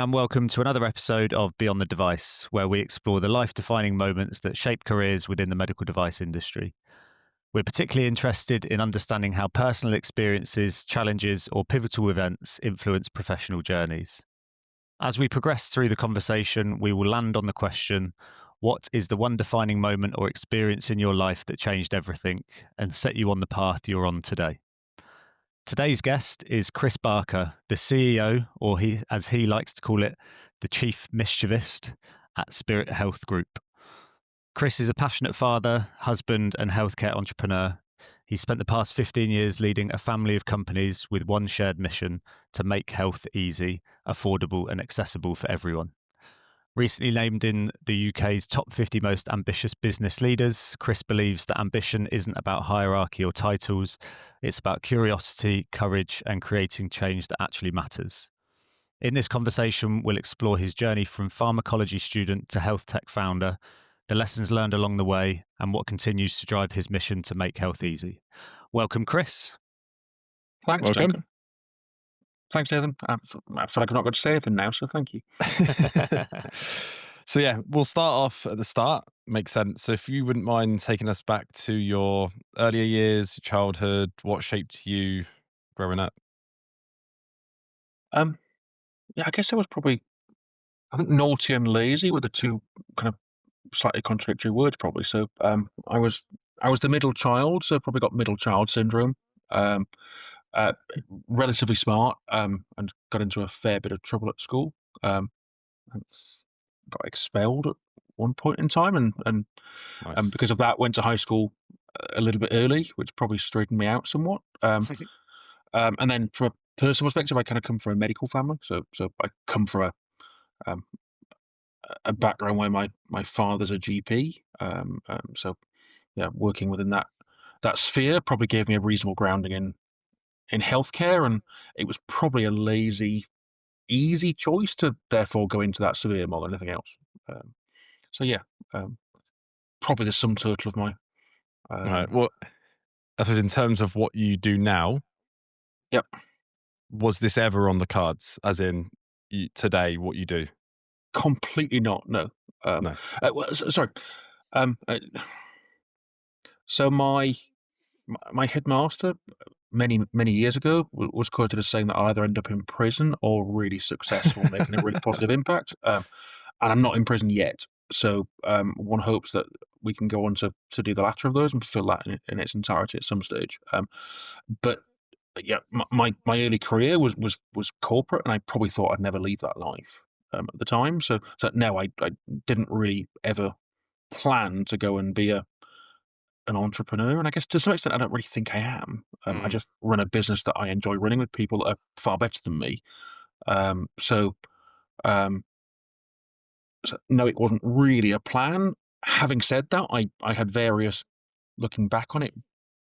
and welcome to another episode of Beyond the Device, where we explore the life-defining moments that shape careers within the medical device industry. We're particularly interested in understanding how personal experiences, challenges, or pivotal events influence professional journeys. As we progress through the conversation, we will land on the question, what is the one defining moment or experience in your life that changed everything and set you on the path you're on today? Today's guest is Chris Barker, the CEO, or as he likes to call it, the Chief Mischievist at Spirit Health Group. Chris is a passionate father, husband, and healthcare entrepreneur. He spent the past 15 years leading a family of companies with one shared mission to make health easy, affordable, and accessible for everyone. Recently named in the UK's top 50 most ambitious business leaders, Chris believes that ambition isn't about hierarchy or titles. It's about curiosity, courage, and creating change that actually matters. In this conversation, we'll explore his journey from pharmacology student to health tech founder, the lessons learned along the way, and what continues to drive his mission to make health easy. Welcome, Chris. Thanks, Welcome. Nathan. Thanks, Nathan. I feel like I've not got to say anything now, so thank you. So yeah, we'll start off at the start. Makes sense. So if you wouldn't mind taking us back to your earlier years, your childhood, what shaped you growing up? Yeah, I guess I was probably, I think naughty and lazy were the two kind of slightly contradictory words, probably. So I was the middle child, so probably got middle child syndrome. Um, uh, Relatively smart, and got into a fair bit of trouble at school. And got expelled at one point in time, and Nice. because of that, went to high school a little bit early, which probably straightened me out somewhat. And then from a personal perspective, I kind of come from a medical family, so I come from um, a background where my father's a GP. So yeah, working within that sphere probably gave me a reasonable grounding in healthcare, and it was probably a lazy, easy choice to therefore go into that severe more than anything else. Um, so yeah, um, probably the sum total of my Right. um, Well, I suppose in terms of what you do now, yep. was this ever on the cards? As in today, what you do? Completely not. No. Um, No. well, sorry. Um, uh, so my headmaster many years ago was quoted as saying that I'll either end up in prison or really successful, making a really positive impact. And I'm not in prison yet, so one hopes that we can go on to do the latter of those and fulfil that in its entirety at some stage. But yeah, my early career was corporate, and I probably thought I'd never leave that life at the time. So no, I didn't really ever plan to go and be an entrepreneur, and I guess to some extent I don't really think I am. I Mm. just run a business that I enjoy running with people that are far better than me. Um, so, um, so no, it wasn't really a plan. Having said that, I had various, looking back on it,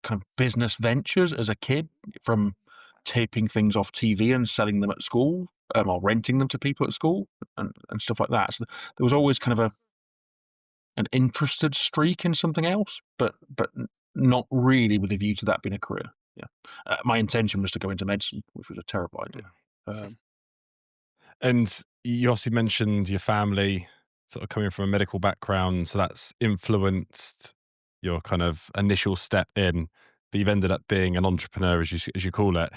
kind of business ventures as a kid, from taping things off TV and selling them at school, or renting them to people at school, and stuff like that. So there was always kind of an interested streak in something else, but not really with a view to that being a career. Yeah, my intention was to go into medicine, which was a terrible idea. Um, And you obviously mentioned your family sort of coming from a medical background, so that's influenced your kind of initial step in, but you've ended up being an entrepreneur, as you call it.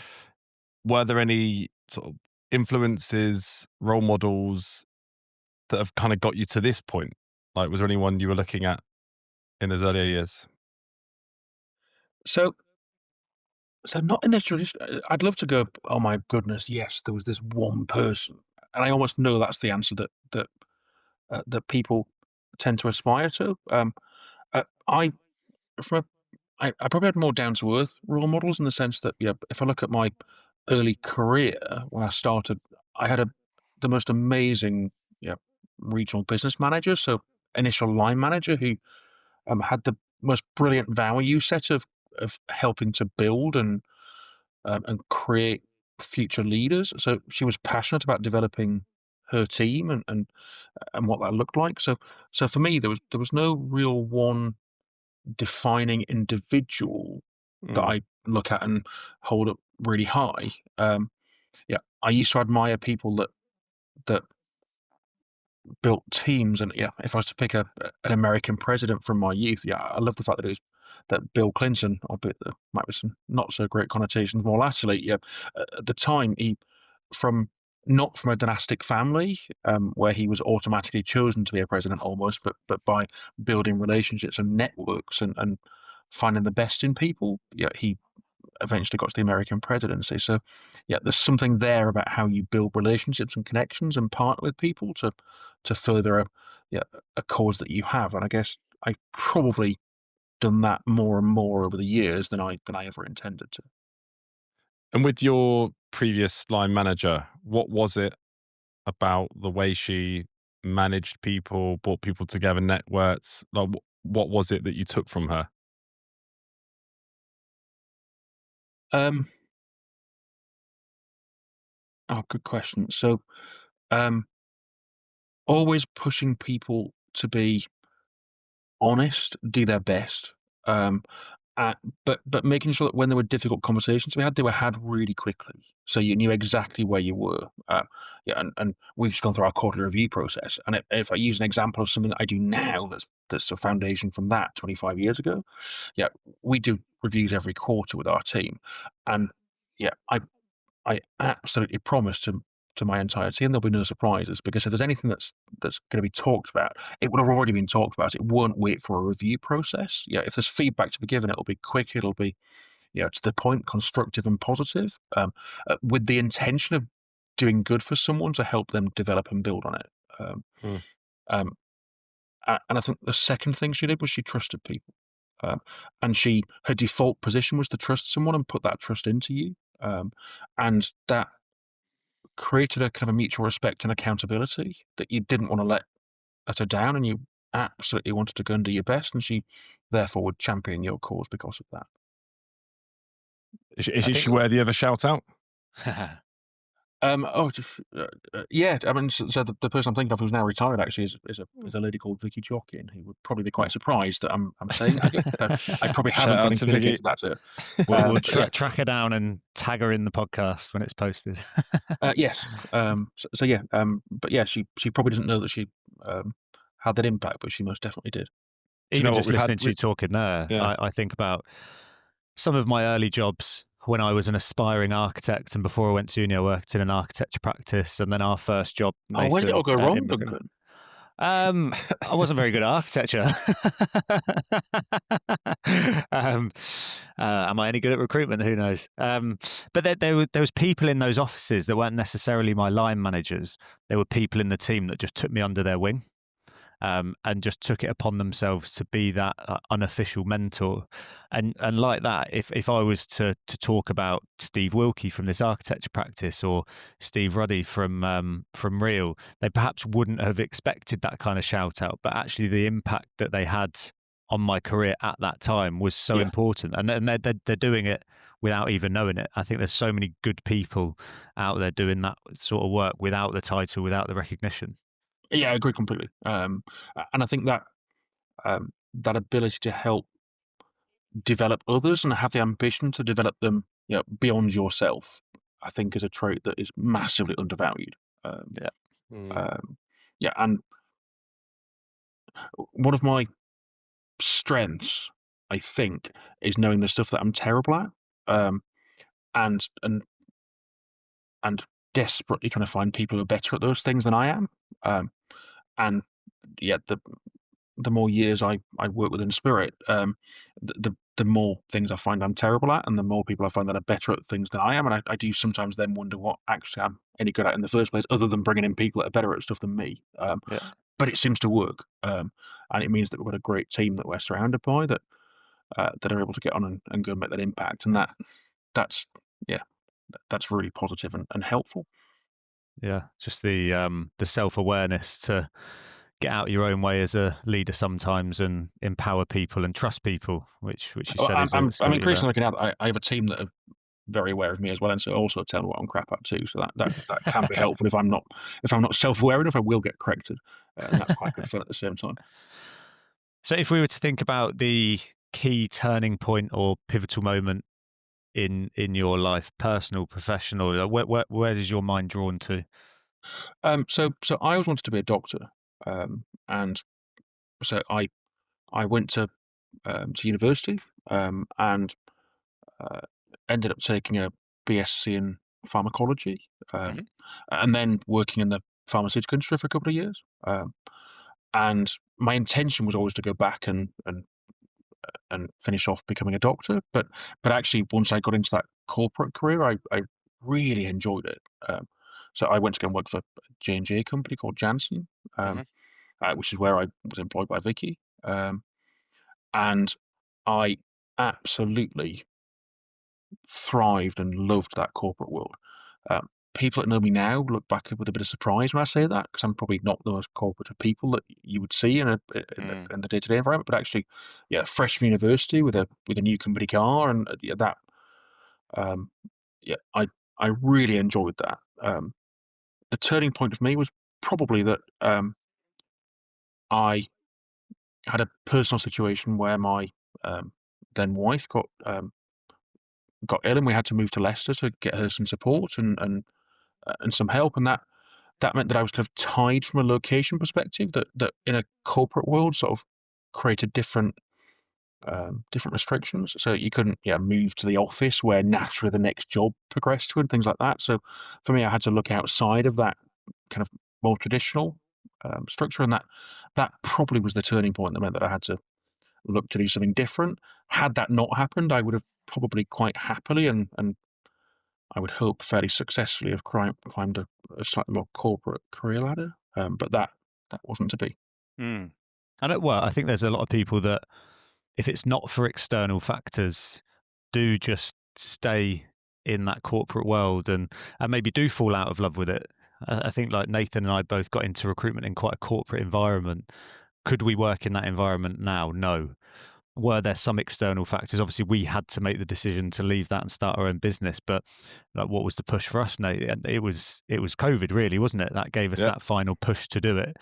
Were there any sort of influences, role models that have kind of got you to this point? Like, was there anyone you were looking at in those earlier years? so so not in this tradition. I'd love to go. Oh my goodness, yes, there was this one person, and I almost know that's the answer that people tend to aspire to. I from I probably had more down to earth role models in the sense that, if I look at my early career when I started, I had the most amazing, yeah, regional business manager, so initial line manager who had the most brilliant value set of helping to build and create future leaders. So she was passionate about developing her team and what that looked like. So for me, there was no real one defining individual that Mm. I look at and hold up really high. Yeah, I used to admire people that built teams. And if I was to pick an American president from my youth, I love the fact that it was that Bill Clinton, albeit there might be some not so great connotations more latterly. At the time, not from a dynastic family, where he was automatically chosen to be a president almost, but by building relationships and networks and finding the best in people. He eventually got to the American presidency. So, there's something there about how you build relationships and connections and partner with people to further a cause that you have. And I guess I probably done that more and more over the years than I ever intended to. And with your previous line manager, what was it about the way she managed people, brought people together, networks? Like, what was it that you took from her? Good question. So, always pushing people to be honest, do their best, but making sure that when there were difficult conversations we had, they were had really quickly, so you knew exactly where you were. And we've just gone through our quarterly review process, and if I use an example of something that I do now, that's a foundation from that 25 years ago. We do reviews every quarter with our team, and I absolutely promise to my entire team there'll be no surprises, because if there's anything that's going to be talked about, it would have already been talked about. It won't wait for a review process. If there's feedback to be given, it'll be quick. It'll be to the point, constructive and positive, with the intention of doing good for someone to help them develop and build on it. Mm. And I think the second thing she did was she trusted people, and her default position was to trust someone and put that trust into you, and that created a kind of a mutual respect and accountability that you didn't want to let her down, and you absolutely wanted to go and do your best, and she therefore would champion your cause because of that. Is she worthy of a shout out? Yeah. I mean, so the person I'm thinking of who's now retired actually is a lady called Vicky Jockin, who would probably be quite surprised that I'm saying that. I probably haven't been communicated that to her. We'll track her down and tag her in the podcast when it's posted. Yes. But yeah, she probably doesn't know that she had that impact, but she most definitely did. Even just listening to you talking there, I think about some of my early jobs when I was an aspiring architect, and before I went to uni, I worked in an architecture practice, and then our first job. Nathan, where did it all go wrong, Duncan? I wasn't very good at architecture. Am I any good at recruitment? Who knows? But there was people in those offices that weren't necessarily my line managers. There were people in the team that just took me under their wing. And just took it upon themselves to be that unofficial mentor, and like that. If I was to talk about Steve Wilkie from this architecture practice, or Steve Ruddy from Real, they perhaps wouldn't have expected that kind of shout out, but actually the impact that they had on my career at that time was so important, and they're doing it without even knowing it. I think there's so many good people out there doing that sort of work without the title, without the recognition. Yeah, I agree completely. And I think that that ability to help develop others and have the ambition to develop them, beyond yourself, I think is a trait that is massively undervalued. And one of my strengths, I think, is knowing the stuff that I'm terrible at, and desperately trying to find people who are better at those things than I am. And the more years I work within Spirit, the more things I find I'm terrible at, and the more people I find that are better at things than I am. And I do sometimes then wonder what actually I'm any good at in the first place, other than bringing in people that are better at stuff than me. But it seems to work, and it means that we've got a great team that we're surrounded by that are able to get on and go and make that impact, and that's really positive and helpful. Yeah, just the self-awareness to get out your own way as a leader sometimes, and empower people and trust people, which you said is I'm increasingly looking at. I have a team that are very aware of me as well, and so also tell me what I'm crap at too. So that can be helpful if I'm not self-aware enough, I will get corrected, and that's quite good fun at the same time. So if we were to think about the key turning point or pivotal moment in your life, personal, professional, where is your mind drawn to? So I always wanted to be a doctor, and so I went to university, and uh, ended up taking a BSc in pharmacology, Hmm. and then working in the pharmaceutical industry for a couple of years. And my intention was always to go back and finish off becoming a doctor. But actually, once I got into that corporate career, I really enjoyed it. So I went to go and work for a J&J company called Janssen, Hmm. which is where I was employed by Vicky. And I absolutely thrived and loved that corporate world. People that know me now look back with a bit of surprise when I say that, because I'm probably not the most corporate of people that you would see Mm. in the day-to-day environment. But actually, yeah, fresh from university with a new company car, and yeah, that um, yeah, I really enjoyed that. The turning point of me was probably that I had a personal situation where my um, then wife got ill, and we had to move to Leicester to get her some support and some help, and that meant that I was kind of tied from a location perspective. That in a corporate world sort of created different restrictions. So you couldn't, yeah, move to the office where naturally the next job progressed to and things like that. So for me, I had to look outside of that kind of more traditional structure, and that probably was the turning point that meant that I had to look to do something different. Had that not happened, I would have probably quite happily and I would hope fairly successfully have climbed a slightly more corporate career ladder. But that wasn't to be. Mm. Well, I think there's a lot of people that, if it's not for external factors, do just stay in that corporate world and maybe do fall out of love with it. I think like Nathan and I both got into recruitment in quite a corporate environment. Could we work in that environment now? No. Were there some external factors? Obviously, we had to make the decision to leave that and start our own business. But like, what was the push for us? Nate? It was COVID, really, wasn't it? That gave us Yeah. that final push to do it.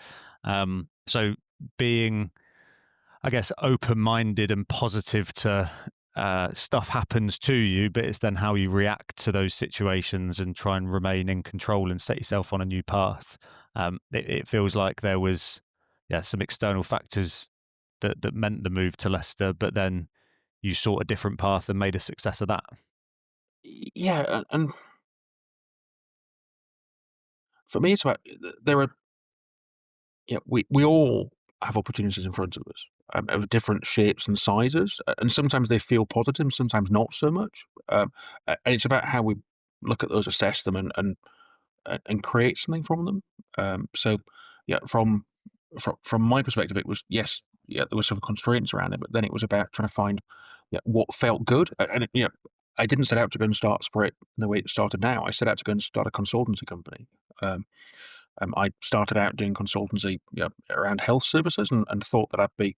So being, I guess, open-minded and positive to stuff happens to you, but it's then how you react to those situations and try and remain in control and set yourself on a new path. It feels like there was, yeah, some external factors that meant the move to Leicester, but then you sought a different path and made a success of that. Yeah, and for me, it's about there are, yeah, we all have opportunities in front of us, of different shapes and sizes, and sometimes they feel positive, sometimes not so much. And it's about how we look at those, assess them, and create something from them. So, yeah, from my perspective, it was, yes, yeah, there were some constraints around it, but then it was about trying to find, yeah, what felt good. I didn't set out to go and start Spirit in the way it started now. I set out to go and start a consultancy company. Um, I started out doing consultancy, around health services, and thought that I'd be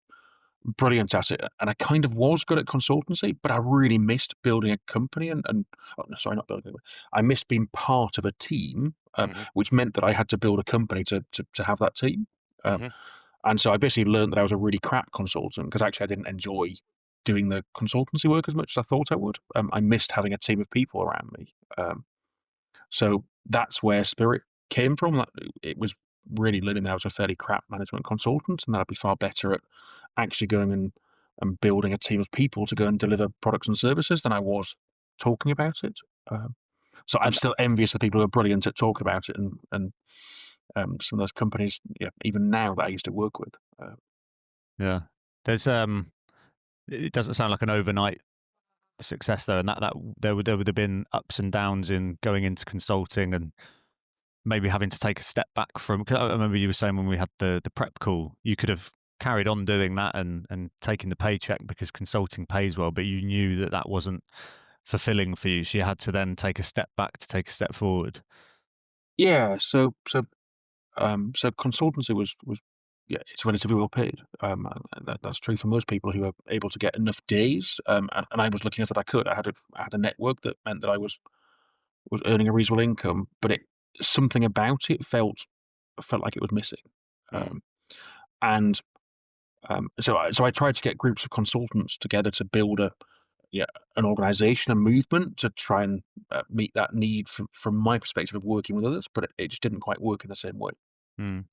brilliant at it. And I kind of was good at consultancy, but I really missed building a company and oh, no, sorry, not building a company. I missed being part of a team, Hmm. which meant that I had to build a company to have that team. Um, Hmm. and so I basically learned that I was a really crap consultant because actually I didn't enjoy doing the consultancy work as much as I thought I would. I missed having a team of people around me. So that's where Spirit came from. That it was really learning that I was a fairly crap management consultant, and that I'd be far better at actually going and building a team of people to go and deliver products and services than I was talking about it. Um, so I'm And still envious of people who are brilliant at talking about it, and some of those companies, yeah, even now that I used to work with. yeah, there's it doesn't sound like an overnight success though, and that there would have been ups and downs in going into consulting and maybe having to take a step back from. 'Cause I remember you were saying when we had the prep call, you could have carried on doing that and taking the paycheck because consulting pays well, but you knew that that wasn't fulfilling for you, so you had to then take a step back to take a step forward. Yeah, so consultancy was, yeah, it's relatively well paid. That's true for most people who are able to get enough days. And I was lucky enough that I could. I had a network that meant that I was earning a reasonable income, but something about it felt like it was missing. Mm. Um, and so I tried to get groups of consultants together to build yeah, an organization, a movement to try and meet that need from my perspective of working with others, but it just didn't quite work in the same way. Mm.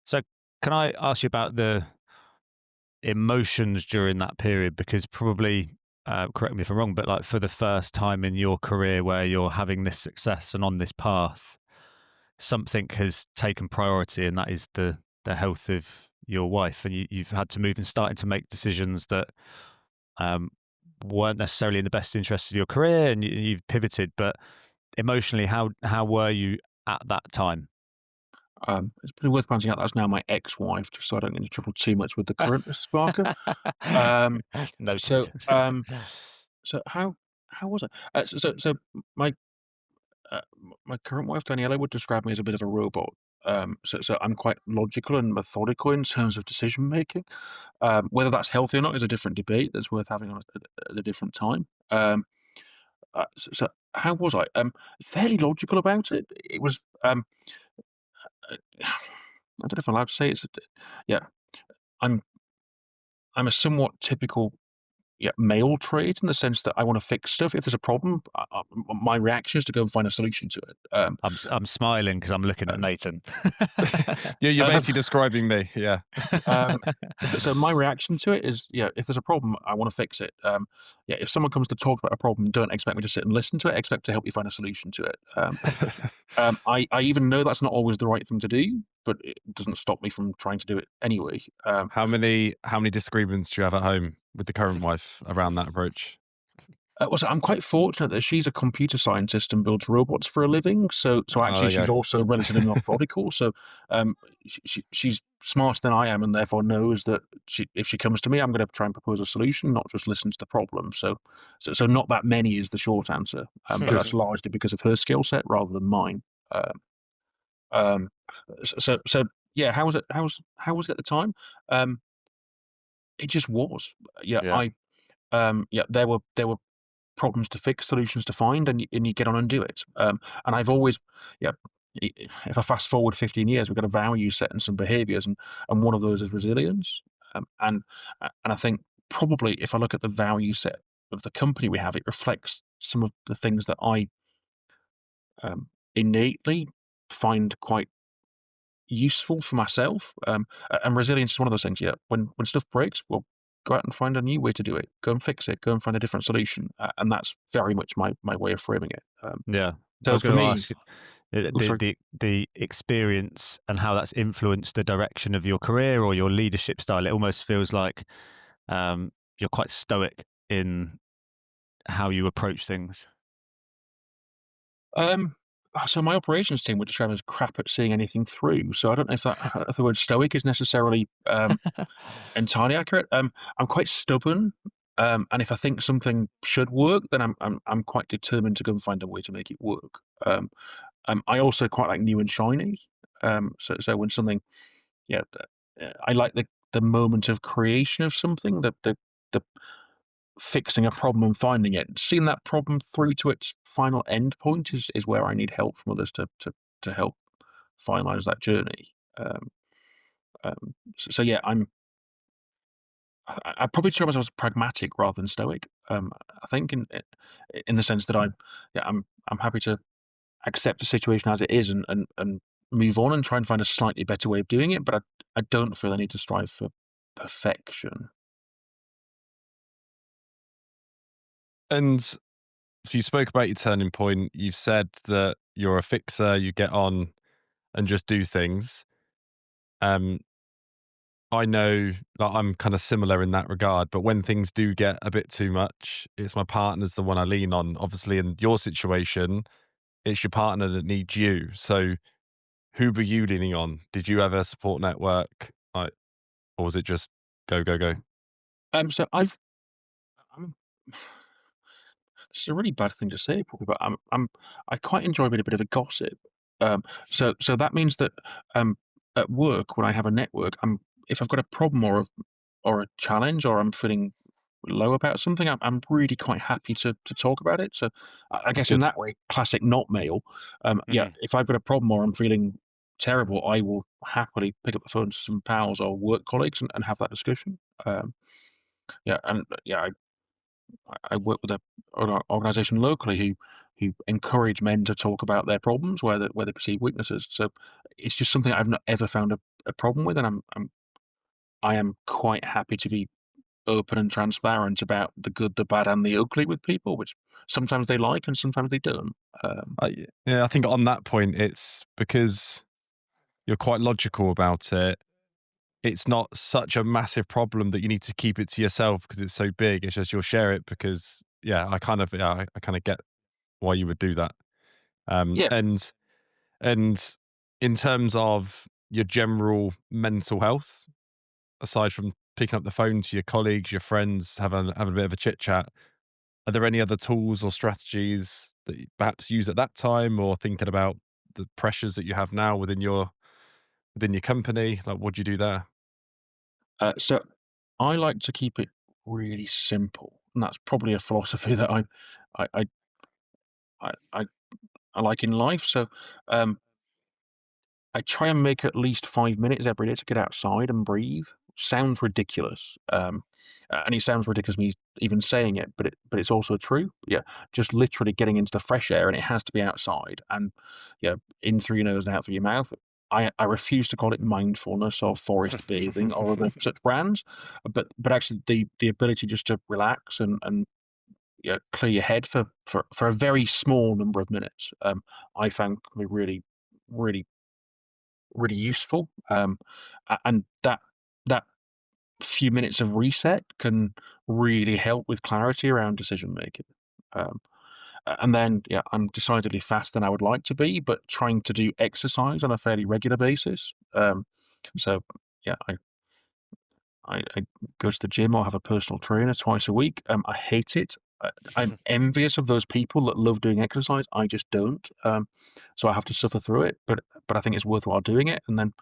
So, can I ask you about the emotions during that period? Because probably, correct me if I'm wrong, but like for the first time in your career where you're having this success and on this path, something has taken priority, and that is the health of your wife, and you've had to move and started to make decisions that um, weren't necessarily in the best interest of your career, and you've pivoted. But emotionally, how were you at that time? It's probably worth pointing out that's now my ex-wife, just so I don't get into trouble too much with the current Mrs. Barker. Um, so, Noted. um, so how was it? So my my current wife Daniela would describe me as a bit of a robot. So I'm quite logical and methodical in terms of decision making. Whether that's healthy or not is a different debate that's worth having on at a different time. So how was I? Fairly logical about it. It was. I don't know if I'm allowed to say it's. Yeah, I'm I'm a somewhat typical, yeah, male trait in the sense that I want to fix stuff. If there's a problem, my reaction is to go and find a solution to it. I'm smiling because I'm looking at Um, Nathan. Yeah, you're um, basically describing me. Yeah. um, so my reaction to it is, yeah, if there's a problem, I want to fix it. Yeah, if someone comes to talk about a problem, don't expect me to sit and listen to it. Expect to help you find a solution to it. I even know that's not always the right thing to do, but it doesn't stop me from trying to do it anyway. How many disagreements do you have at home with the current wife around that approach? So I'm quite fortunate that she's a computer scientist and builds robots for a living. So Oh, there actually, you she's go. also relatively methodical. So um, she's smarter than I am, and therefore knows that if she comes to me, I'm going to try and propose a solution, not just listen to the problem. So not that many is the short answer, but that's largely because of her skill set rather than mine. Um, um, so yeah, how was it at the time? Um, it just was. Yeah, Yeah. yeah, there were problems to fix, solutions to find, and you get on and do it. And I've always, yeah, if I fast forward 15 years, we've got a value set and some behaviours, and one of those is resilience. And I think probably if I look at the value set of the company we have, it reflects some of the things that I innately find quite useful for myself. And resilience is one of those things. Yeah, when stuff breaks, well, go out and find a new way to do it. Go and fix it. Go and find a different solution. And that's very much my way of framing it. Yeah. I So was for going to me, ask you, oh, sorry. the experience and how that's influenced the direction of your career or your leadership style. It almost feels like you're quite stoic in how you approach things. Um, so my operations team would describe me as crap at seeing anything through. So I don't know if the word stoic is necessarily entirely accurate. I'm quite stubborn. And if I think something should work, then I'm quite determined to go and find a way to make it work. I also quite like new and shiny. So when something, yeah, I like the moment of creation of something, the fixing a problem and finding it, seeing that problem through to its final end point is where I need help from others to help finalize that journey. So yeah, I probably describe myself as pragmatic rather than stoic. I think in the sense that yeah, I'm happy to accept the situation as it is and move on and try and find a slightly better way of doing it. But I don't feel I need to strive for perfection. And so you spoke about your turning point. You've said that you're a fixer, you get on and just do things. Um, I know that I'm kind of similar in that regard, but when things do get a bit too much, it's my partner's the one I lean on. Obviously, in your situation, it's your partner that needs you. So, who were you leaning on? Did you have a support network, like, or was it just go, go, go? So I'm It's a really bad thing to say, probably, but I quite enjoy being a bit of a gossip. So that means that at work when I have a network, if I've got a problem or a challenge or I'm feeling low about something, I'm really quite happy to talk about it. So I That's guess in good. that way, classic not male. Yeah, Mm. if I've got a problem or I'm feeling terrible, I will happily pick up the phone to some pals or work colleagues and have that discussion. Yeah, and yeah, I work with an organisation locally who encourage men to talk about their problems where they perceive weaknesses. So it's just something I've not ever found a problem with, and I am quite happy to be open and transparent about the good, the bad, and the ugly with people, which sometimes they like and sometimes they don't. Um, Yeah, I think on that point, it's because you're quite logical about it. It's not such a massive problem that you need to keep it to yourself because it's so big. It's just you'll share it because, yeah, I kind of get why you would do that. Um, yeah, and and in terms of your general mental health, aside from picking up the phone to your colleagues, your friends, having a bit of a chit chat, are there any other tools or strategies that you perhaps use at that time, or thinking about the pressures that you have now within your company? Like, what do you do there? so I like to keep it really simple, and that's probably a philosophy that I I I, I, I like in life. So um, I try and make at least 5 minutes every day to get outside and breathe. Sounds ridiculous, and it sounds ridiculous me even saying it, but it's also true. Yeah, just literally getting into the fresh air, and it has to be outside, and yeah, in through your nose and out through your mouth. I refuse to call it mindfulness or forest bathing or other such brands, but actually the ability just to relax and yeah, clear your head for a very small number of minutes. I found can be really really useful. And that few minutes of reset can really help with clarity around decision making. Um, and then, yeah, I'm decidedly faster than I would like to be, but trying to do exercise on a fairly regular basis. So, yeah, I go to the gym or have a personal trainer twice a week. I hate it. I'm envious of those people that love doing exercise. I just don't. So I have to suffer through it, but I think it's worthwhile doing it. And then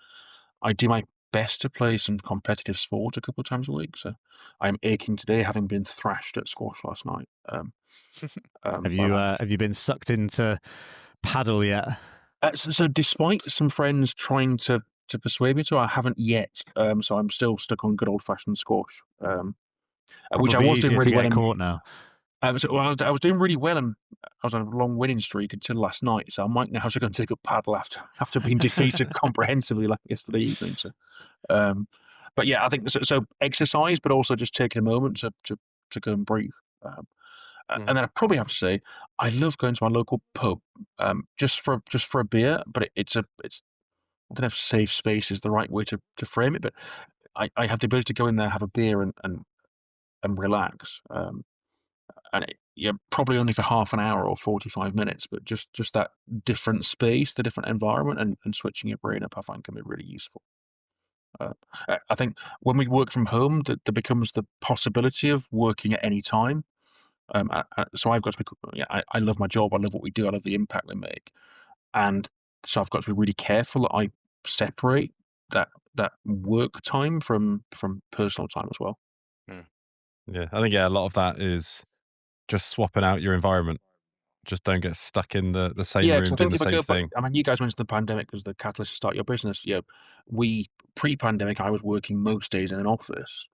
I do my best to play some competitive sport a couple of times a week. So I'm aching today, having been thrashed at squash last night. But Have you been sucked into paddle yet? so despite some friends trying to persuade me to, I haven't yet. So I'm still stuck on good old fashioned squash, which I Probably was doing easier to really well get in. caught now. I was doing really well, and I was on a long winning streak until last night. So I might now have to go and take up paddle after being defeated comprehensively like yesterday evening. So, um, but yeah, I think so. So exercise, but also just taking a moment to go and breathe. Um, Mm. and then I probably have to say I love going to my local pub, just for a beer. But it's I don't know if safe space is the right way to frame it, but I have the ability to go in there, have a beer, and relax. And yeah, probably only for half an hour or 45 minutes, but just that different space, the different environment, and switching your brain up, I find can be really useful. Uh, I think when we work from home, there becomes the possibility of working at any time. So I've got to be, yeah, I love my job. I love what we do. I love the impact we make, and so I've got to be really careful that I separate that work time from personal time as well. Mm. Yeah, I think a lot of that is just swapping out your environment. Just don't get stuck in the same Yeah, because room I doing think the if I same go back, thing. I mean, you guys mentioned the pandemic as the catalyst to start your business. Yeah, we pre-pandemic, I was working most days in an office.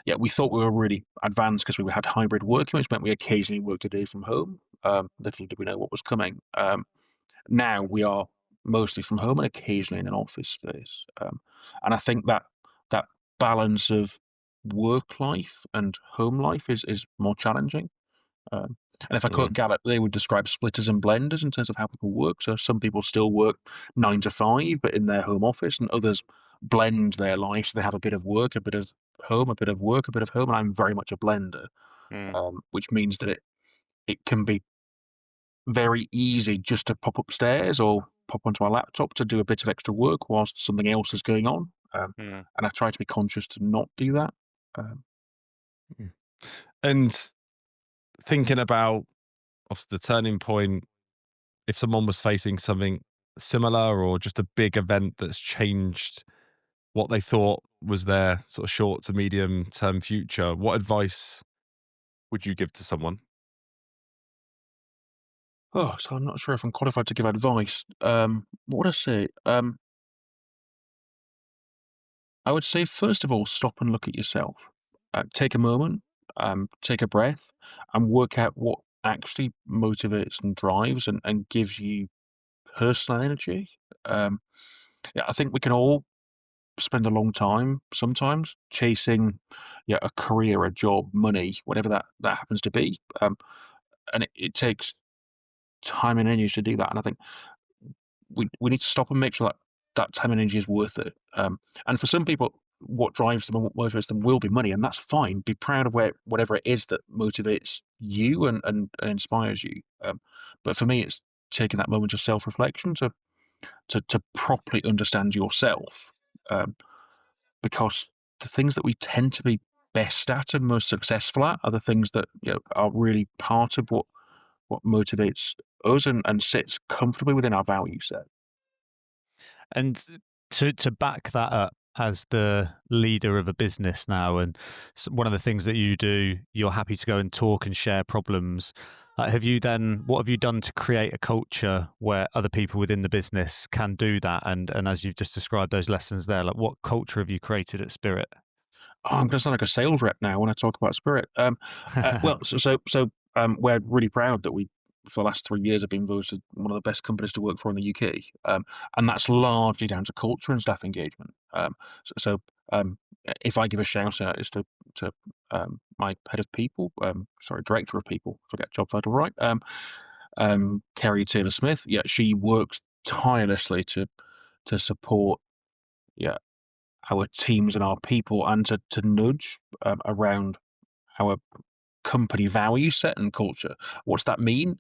Yeah, we thought we were really advanced because we had hybrid working, which meant we occasionally worked a day from home. Little did we know what was coming. Now we are mostly from home and occasionally in an office space. And I think that balance of work life and home life is more challenging. Um, and if I quote Mm. Gallup, they would describe splitters and blenders in terms of how people work. So some people still work 9 to 5, but in their home office, and others blend their life. So they have a bit of work, a bit of home, a bit of work, a bit of home. And I'm very much a blender, Mm. which means that it can be very easy just to pop upstairs or pop onto my laptop to do a bit of extra work whilst something else is going on. Mm. And I try to be conscious to not do that. Um, Mm. And thinking about obviously the turning point, if someone was facing something similar or just a big event that's changed what they thought was their sort of short to medium term future, what advice would you give to someone? so I'm not sure if I'm qualified to give advice. What would I say? I would say, first of all, stop and look at yourself. Take a moment. take a breath, and work out what actually motivates and drives and gives you personal energy. Um, yeah, I think we can all spend a long time sometimes chasing, yeah, a career, a job, money, whatever that happens to be, and it takes time and energy to do that. And I think we need to stop and make sure that that time and energy is worth it. And for some people, what drives them and what motivates them will be money, and that's fine. Be proud of whatever it is that motivates you and inspires you. But for me, it's taking that moment of self reflection to properly understand yourself, um, because the things that we tend to be best at and most successful at are the things that, are really part of what motivates us and sits comfortably within our value set. And to back that up as the leader of a business now, and one of the things that you do, you're happy to go and talk and share problems. Like, what have you done to create a culture where other people within the business can do that? And as you've just described those lessons there, like what culture have you created at Spirit? Oh, I'm going to sound like a sales rep now when I talk about Spirit. Well, we're really proud that we, for the last 3 years, have been voted one of the best companies to work for in the UK, and that's largely down to culture and staff engagement. So, so if I give a shout out, is to my head of people, director of people, forget job title right, Kerry Taylor Smith. Yeah, she works tirelessly to support, yeah, our teams and our people, and to nudge around our company value set and culture. What's that mean?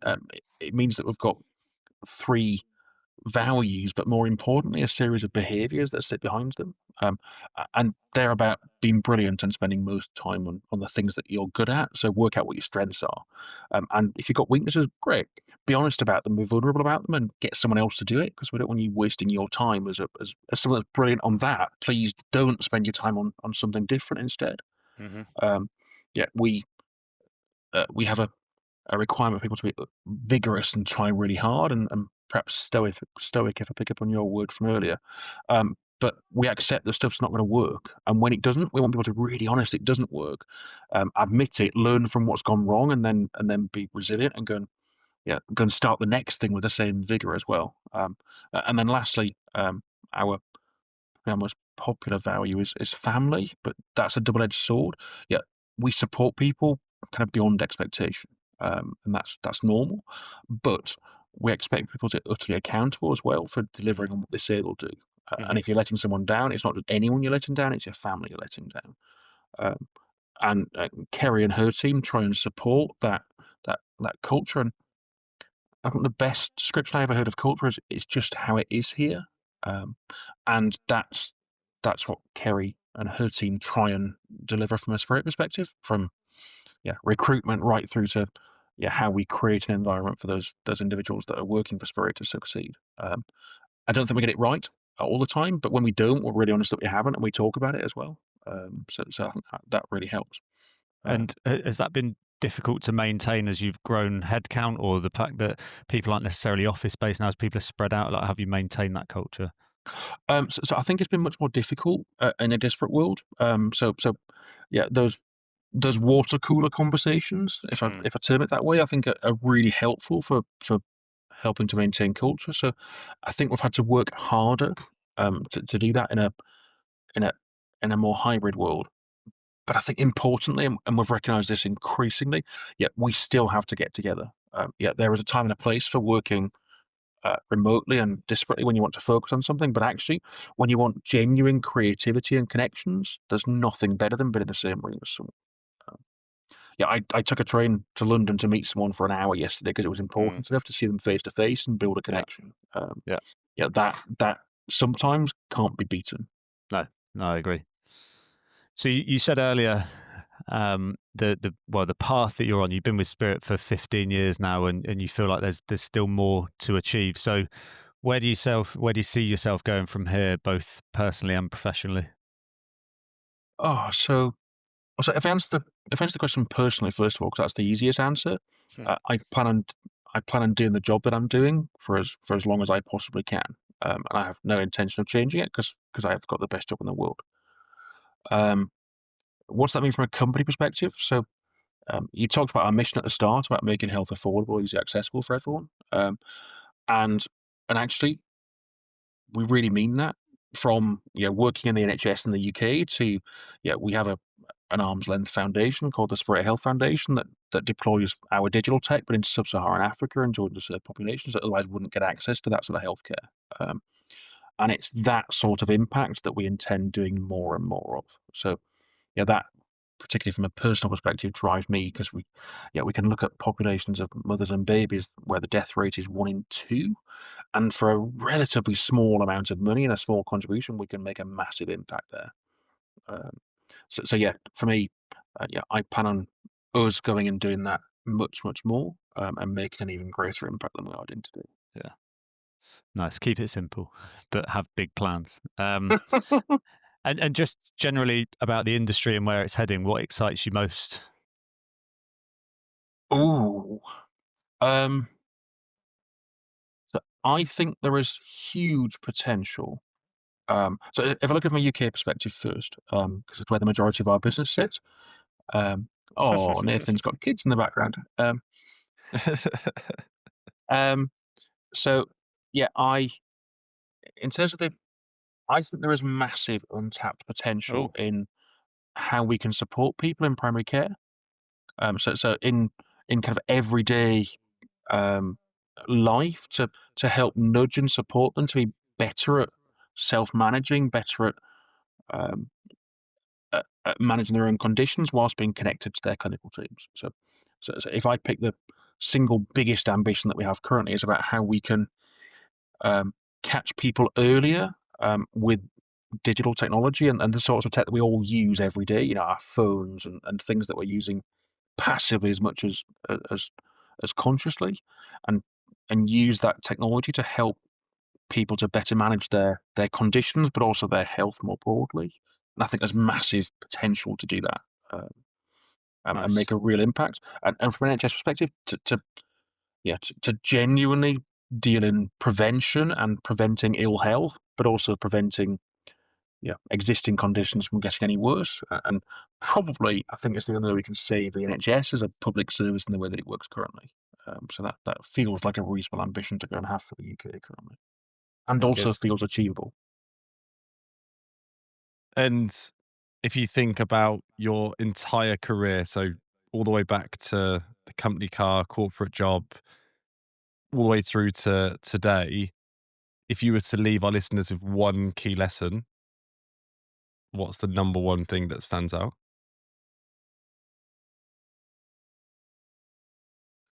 It means that we've got three values, but more importantly, a series of behaviours that sit behind them. And they're about being brilliant and spending most time on the things that you're good at. So work out what your strengths are. And if you've got weaknesses, great. Be honest about them, be vulnerable about them, and get someone else to do it, because we don't want you wasting your time as someone that's brilliant on that. Please don't spend your time on something different instead. Hmm. Um, yeah, we have a requirement for people to be vigorous and try really hard, and perhaps stoic if I pick up on your word from earlier. But we accept that stuff's not going to work, and when it doesn't, we want people to be really honest. It doesn't work. Admit it, learn from what's gone wrong, and then be resilient and go and start the next thing with the same vigor as well. And then lastly, our most popular value is family, but that's a double-edged sword. Yeah, we support people kind of beyond expectation, and that's normal. But we expect people to be utterly accountable as well for delivering on what they say they'll do. And Hmm. if you're letting someone down, it's not just anyone you're letting down; it's your family you're letting down. Um, and Kerry and her team try and support that culture. And I think the best description I ever heard of culture is it's just how it is here, um, and that's what Kerry and her team try and deliver from a Spirit perspective, from recruitment right through to how we create an environment for those individuals that are working for Spirit to succeed. I don't think we get it right all the time, but when we don't, we're really honest that we haven't, and we talk about it as well. So I think that really helps. Uh, And has that been difficult to maintain as you've grown headcount, or the fact that people aren't necessarily office based now as people are spread out? Like, have you maintained that culture? so I think it's been much more difficult in a disparate world. Yeah, those water cooler conversations, if I Mm. if I term it that way, I think are really helpful for helping to maintain culture. So I think we've had to work harder to do that in a in a more hybrid world. But I think importantly, and we've recognised this increasingly, yeah, we still have to get together. Yeah, there is a time and a place for working remotely and disparately when you want to focus on something. But actually, when you want genuine creativity and connections, there's nothing better than being in the same room as someone. Um, yeah, I took a train to London to meet someone for an hour yesterday because it was Mm. important enough to see them face to face and build a Yeah. connection. Yeah. Yeah, that sometimes can't be beaten. No, no, I agree. So you said earlier, the path that you're on, you've been with Spirit for 15 years now, and you feel like there's still more to achieve. So where do you see yourself going from here, both personally and professionally? Oh, so if I answer the question personally first of all, because that's the easiest answer, Hmm. I plan on doing the job that I'm doing for as long as I possibly can, and I have no intention of changing it because I have got the best job in the world. Um, what's that mean from a company perspective? So You talked about our mission at the start about making health affordable, easy accessible for everyone, and actually, we really mean that. From working in the NHS in the UK to we have an arm's length foundation called the Spirit Health Foundation that deploys our digital tech, but into sub-Saharan Africa and to underserved populations that otherwise wouldn't get access to that sort of healthcare. And it's that sort of impact that we intend doing more and more of. So that, particularly from a personal perspective, drives me, because we can look at populations of mothers and babies where the death rate is 1 in 2, and for a relatively small amount of money and a small contribution, we can make a massive impact there. So yeah, for me, I plan on us going and doing that much, much more, and making an even greater impact than we are doing today. Yeah. Nice. Keep it simple, but have big plans. And just generally about the industry and where it's heading, what excites you most? Ooh. So I think there is huge potential. So if I look at from a UK perspective first, because it's where the majority of our business sits. Oh, Nathan's got kids in the background. So yeah, in terms of I think there is massive untapped potential Oh, in how we can support people in primary care. So in kind of everyday um, life, to help nudge and support them to be better at self-managing, better um, at managing their own conditions whilst being connected to their clinical teams. So if I pick the single biggest ambition that we have currently, is about how we can catch people earlier with digital technology and the sorts of tech that we all use every day, our phones and things that we're using passively as much as consciously, and use that technology to help people to better manage their conditions, but also their health more broadly. And I think there's massive potential to do that, and nice. make a real impact. And from an NHS perspective, to genuinely deal in prevention and preventing ill health, but also preventing existing conditions from getting any worse. And probably, I think it's the only way we can save the NHS as a public service in the way that it works currently. So that feels like a reasonable ambition to go and have for the UK currently, and Yeah, also good. feels achievable. And if you think about your entire career, so all the way back to the company car, corporate job, all the way through to today, if you were to leave our listeners with one key lesson, what's the number one thing that stands out?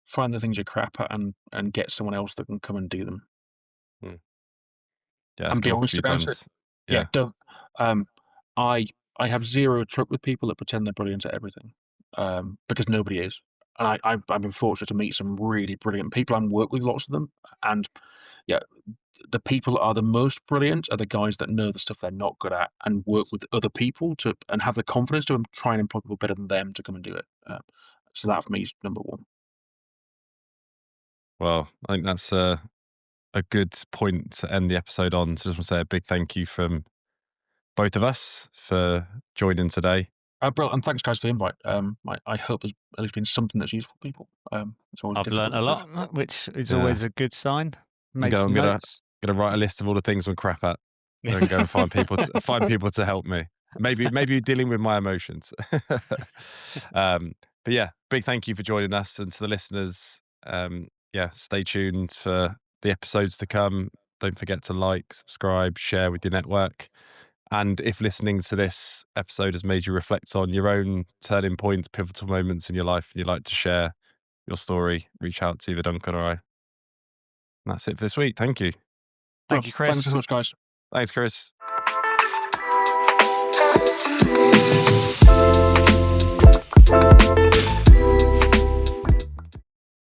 Find the things you're crap at and get someone else that can come and do them, Hmm. Yeah, that's and be come up a honest few about it. times. Yeah, Yeah. don't. Um, I I have zero truck with people that pretend they're brilliant at everything, because nobody is. And I've been fortunate to meet some really brilliant people and work with lots of them. And yeah, the people that are the most brilliant are the guys that know the stuff they're not good at and work with other people to and have the confidence to try and employ people better than them to come and do it. So that for me is number one. Well, I think that's a good point to end the episode on. So just want to say a big thank you from both of us for joining today. Brilliant, and thanks guys for the invite. I hope there's at least been something that's useful for people. It's always I've learnt difficult a to judge. lot, which is Yeah. always a good sign. I'm Made gonna, some I'm gonna, notes. gonna write a list of all the things I'm crap at and go and find people to help me. Maybe dealing with my emotions. But yeah, big thank you for joining us, and to the listeners, stay tuned for the episodes to come. Don't forget to like, subscribe, share with your network. And if listening to this episode has made you reflect on your own turning points, pivotal moments in your life, and you'd like to share your story, reach out to either Duncan or I. And that's it for this week. Thank you. Thank you, Thanks Chris. so much, guys. Thanks, Chris.